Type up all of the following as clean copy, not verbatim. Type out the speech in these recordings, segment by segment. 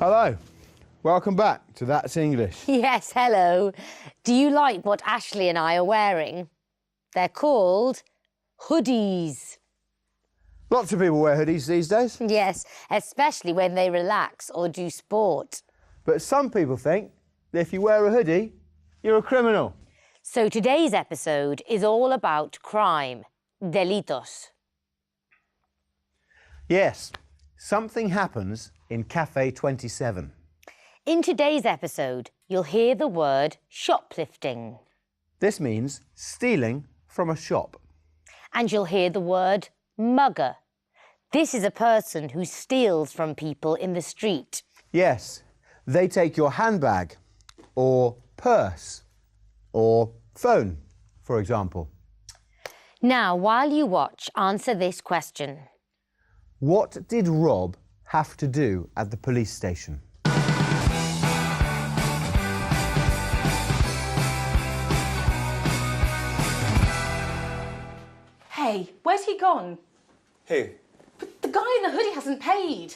Hello, welcome back to That's English. Yes, hello. Do you like what Ashley and I are wearing? They're called hoodies. Lots of people wear hoodies these days. Yes, especially when they relax or do sport. But some people think that if you wear a hoodie, you're a criminal. So today's episode is all about crime, delitos. Yes, something happens in Cafe 27. In today's episode, you'll hear the word shoplifting. This means stealing from a shop. And you'll hear the word mugger. This is a person who steals from people in the street. Yes, they take your handbag or purse or phone, for example. Now, while you watch, answer this question. What did Rob have to do at the police station? Hey, where's he gone? Who? But the guy in the hoodie hasn't paid.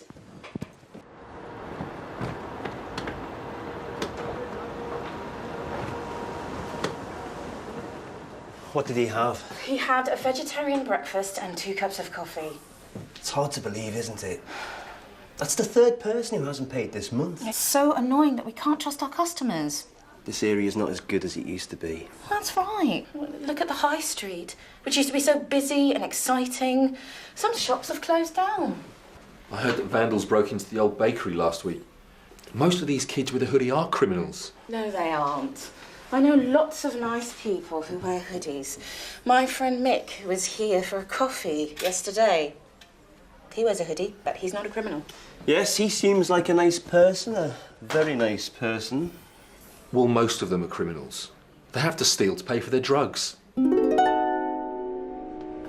What did he have? He had a vegetarian breakfast and 2 cups of coffee. It's hard to believe, isn't it? That's the third person who hasn't paid this month. It's so annoying that we can't trust our customers. This area's not as good as it used to be. That's right. Look at the high street, which used to be so busy and exciting. Some shops have closed down. I heard that vandals broke into the old bakery last week. Most of these kids with a hoodie are criminals. No, they aren't. I know lots of nice people who wear hoodies. My friend Mick was here for a coffee yesterday. He wears a hoodie, but he's not a criminal. Yes, he seems like a nice person, a very nice person. Well, most of them are criminals. They have to steal to pay for their drugs.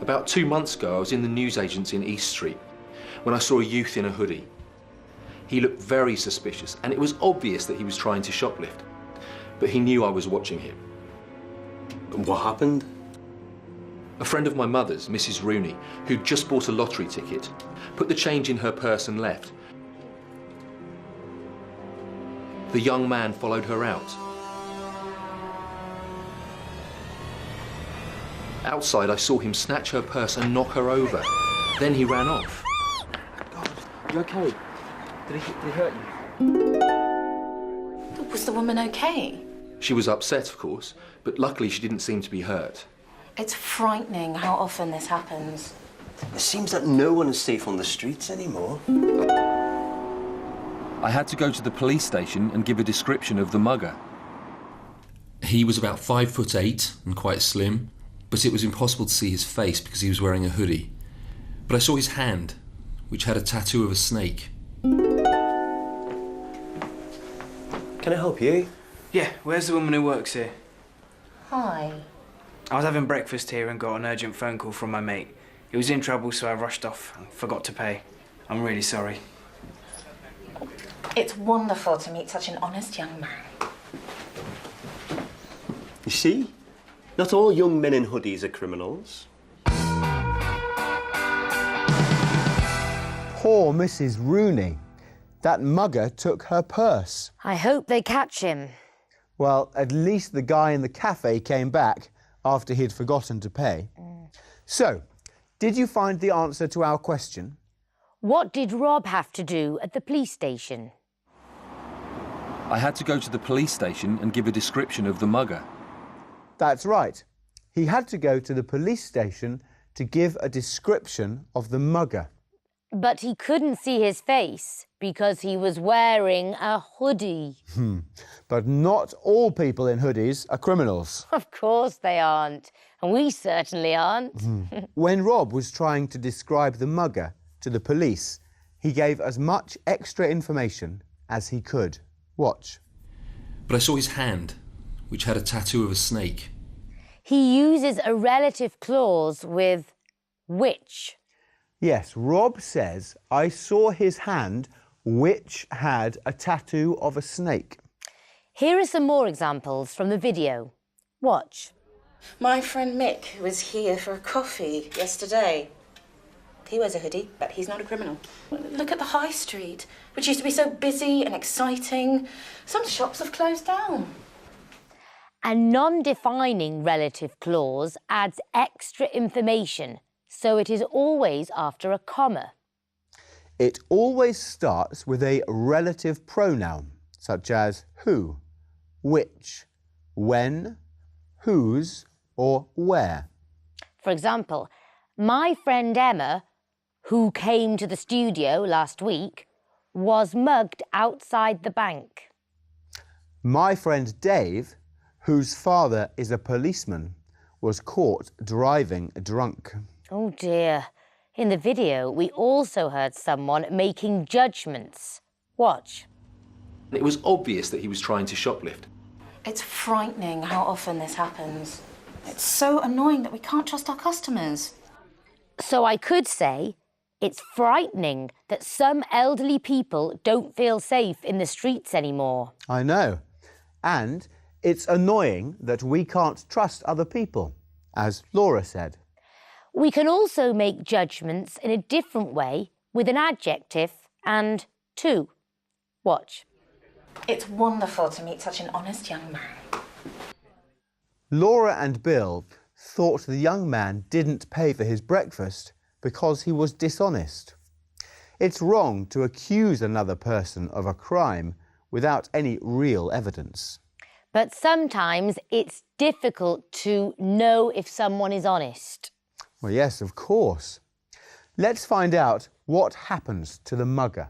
About 2 months ago, I was in the newsagents in East Street when I saw a youth in a hoodie. He looked very suspicious, and it was obvious that he was trying to shoplift. But he knew I was watching him. What happened? A friend of my mother's, Mrs. Rooney, who'd just bought a lottery ticket, put the change in her purse and left. The young man followed her out. Outside, I saw him snatch her purse and knock her over. Then he ran off. God, you okay? Did he hurt you? Was the woman okay? She was upset, of course, but luckily she didn't seem to be hurt. It's frightening how often this happens. It seems that no one is safe on the streets anymore. I had to go to the police station and give a description of the mugger. He was about 5'8" and quite slim, but it was impossible to see his face because he was wearing a hoodie. But I saw his hand, which had a tattoo of a snake. Can I help you? Yeah, where's the woman who works here? Hi. I was having breakfast here and got an urgent phone call from my mate. He was in trouble, so I rushed off and forgot to pay. I'm really sorry. It's wonderful to meet such an honest young man. You see? Not all young men in hoodies are criminals. Poor Mrs. Rooney. That mugger took her purse. I hope they catch him. Well, at least the guy in the cafe came back after he'd forgotten to pay. So, did you find the answer to our question? What did Rob have to do at the police station? I had to go to the police station and give a description of the mugger. That's right. He had to go to the police station to give a description of the mugger. But he couldn't see his face because he was wearing a hoodie. But not all people in hoodies are criminals. Of course they aren't. And we certainly aren't. When Rob was trying to describe the mugger to the police, he gave as much extra information as he could. Watch. But I saw his hand, which had a tattoo of a snake. He uses a relative clause with which. Yes, Rob says, I saw his hand, which had a tattoo of a snake. Here are some more examples from the video. Watch. My friend Mick was here for a coffee yesterday. He wears a hoodie, but he's not a criminal. Look at the high street, which used to be so busy and exciting. Some shops have closed down. A non-defining relative clause adds extra information, so it is always after a comma. It always starts with a relative pronoun, such as who, which, when, whose, or where. For example, my friend Emma, who came to the studio last week, was mugged outside the bank. My friend Dave, whose father is a policeman, was caught driving drunk. Oh dear. In the video, we also heard someone making judgments. Watch. It was obvious that he was trying to shoplift. It's frightening how often this happens. It's so annoying that we can't trust our customers. So I could say, it's frightening that some elderly people don't feel safe in the streets anymore. I know. And it's annoying that we can't trust other people, as Laura said. We can also make judgments in a different way with an adjective and to. Watch. It's wonderful to meet such an honest young man. Laura and Bill thought the young man didn't pay for his breakfast because he was dishonest. It's wrong to accuse another person of a crime without any real evidence. But sometimes it's difficult to know if someone is honest. Well, yes, of course. Let's find out what happens to the mugger.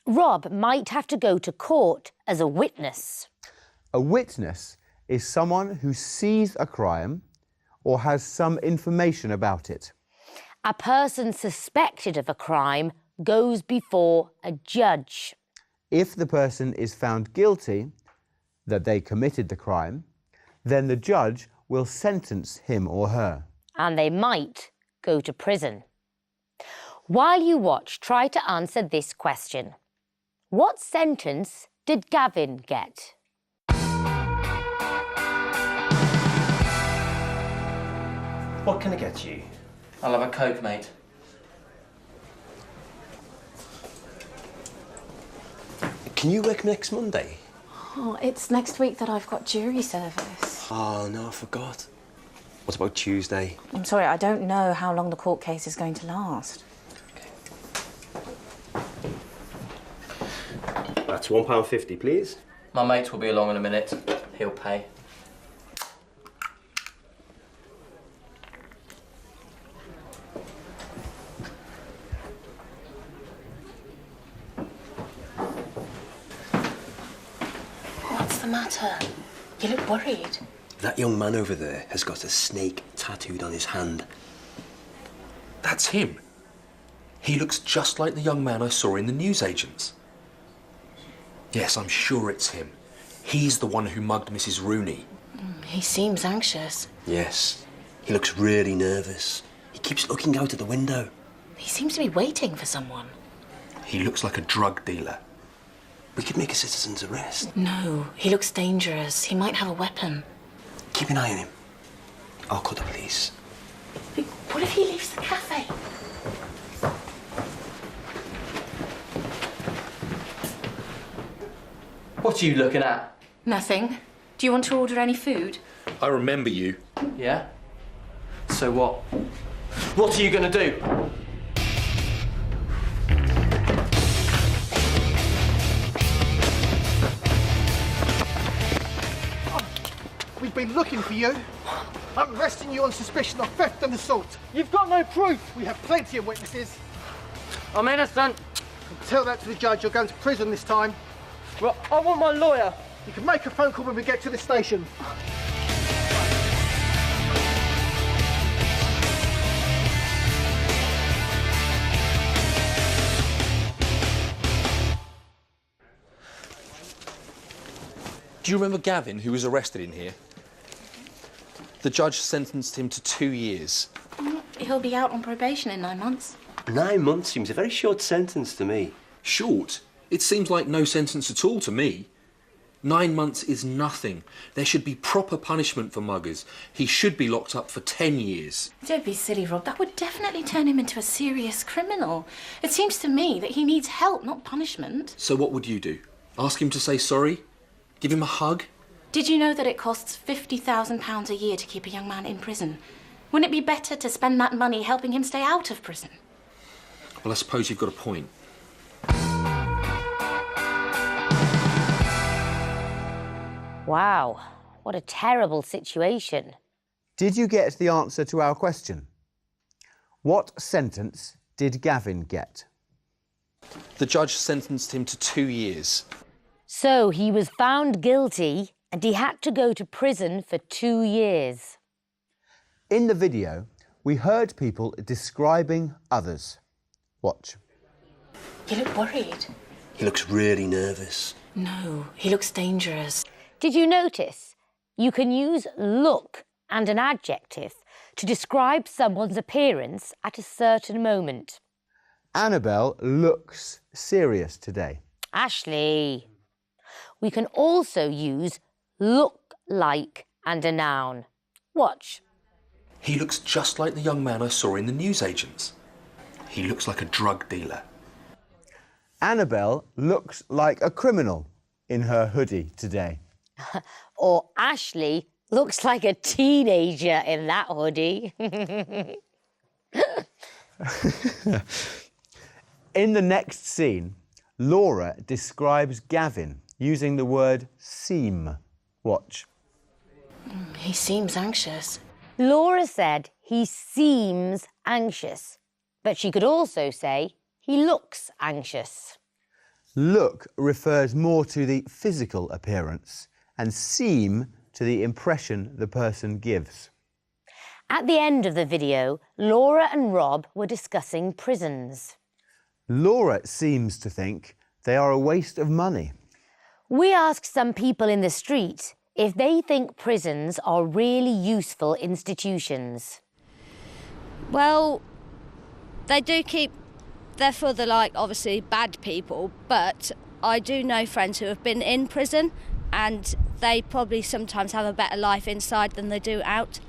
Rob might have to go to court as a witness. A witness is someone who sees a crime or has some information about it. A person suspected of a crime goes before a judge. If the person is found guilty that they committed the crime, then the judge will sentence him or her. And they might go to prison. While you watch, try to answer this question. What sentence did Gavin get? What can I get you? I'll have a Coke, mate. Can you work next Monday? Oh, it's next week that I've got jury service. Oh, no, I forgot. What about Tuesday? I'm sorry, I don't know how long the court case is going to last. That's £1.50, please. My mate will be along in a minute. He'll pay. What's the matter? You look worried. That young man over there has got a snake tattooed on his hand. That's him. He looks just like the young man I saw in the newsagents. Yes, I'm sure it's him. He's the one who mugged Mrs. Rooney. He seems anxious. Yes. He looks really nervous. He keeps looking out of the window. He seems to be waiting for someone. He looks like a drug dealer. We could make a citizen's arrest. No, he looks dangerous. He might have a weapon. Keep an eye on him. I'll call the police. What if he leaves the cafe? What are you looking at? Nothing. Do you want to order any food? I remember you. Yeah? So what? What are you going to do? We've been looking for you. I'm arresting you on suspicion of theft and assault. You've got no proof. We have plenty of witnesses. I'm innocent. Tell that to the judge. You're going to prison this time. Well, I want my lawyer. You can make a phone call when we get to the station. Do you remember Gavin, who was arrested in here? The judge sentenced him to 2 years. He'll be out on probation in 9 months. 9 months seems a very short sentence to me. Short? It seems like no sentence at all to me. 9 months is nothing. There should be proper punishment for muggers. He should be locked up for 10 years. Don't be silly, Rob. That would definitely turn him into a serious criminal. It seems to me that he needs help, not punishment. So what would you do? Ask him to say sorry? Give him a hug? Did you know that it costs £50,000 a year to keep a young man in prison? Wouldn't it be better to spend that money helping him stay out of prison? Well, I suppose you've got a point. Wow, what a terrible situation. Did you get the answer to our question? What sentence did Gavin get? The judge sentenced him to 2 years. So he was found guilty and he had to go to prison for 2 years. In the video, we heard people describing others. Watch. You look worried. He looks really nervous. No, he looks dangerous. Did you notice? You can use look and an adjective to describe someone's appearance at a certain moment. Annabelle looks serious today. Ashley. We can also use look like and a noun. Watch. He looks just like the young man I saw in the newsagents. He looks like a drug dealer. Annabelle looks like a criminal in her hoodie today. Or Ashley looks like a teenager in that hoodie. In the next scene, Laura describes Gavin using the word seem. Watch. He seems anxious. Laura said he seems anxious, but she could also say he looks anxious. Look refers more to the physical appearance and seem to the impression the person gives. At the end of the video, Laura and Rob were discussing prisons. Laura seems to think they are a waste of money. We asked some people in the street if they think prisons are really useful institutions. Well, they do keep, they're for the, obviously bad people, but I do know friends who have been in prison and they probably sometimes have a better life inside than they do out.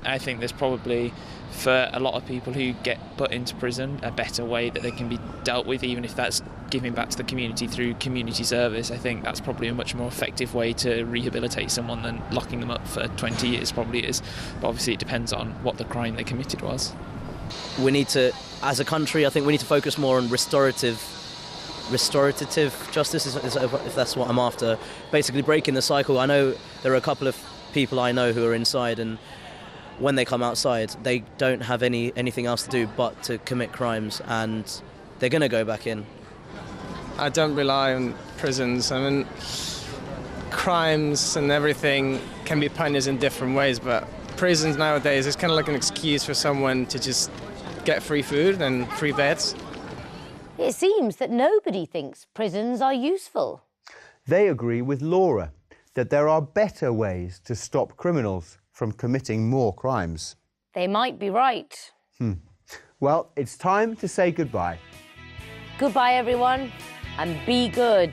I think there's probably, for a lot of people who get put into prison, a better way that they can be dealt with, even if that's giving back to the community through community service. I think that's probably a much more effective way to rehabilitate someone than locking them up for 20 years probably is. But obviously it depends on what the crime they committed was. We need to, as a country, I think we need to focus more on restorative justice, if that's what I'm after. Basically breaking the cycle. I know there are a couple of people I know who are inside, and when they come outside, they don't have anything else to do but to commit crimes, and they're going to go back in. I don't rely on prisons. I mean, crimes and everything can be punished in different ways, but prisons nowadays is kind of like an excuse for someone to just get free food and free beds. It seems that nobody thinks prisons are useful. They agree with Laura that there are better ways to stop criminals from committing more crimes. They might be right. Well, it's time to say goodbye. Goodbye, everyone, and be good.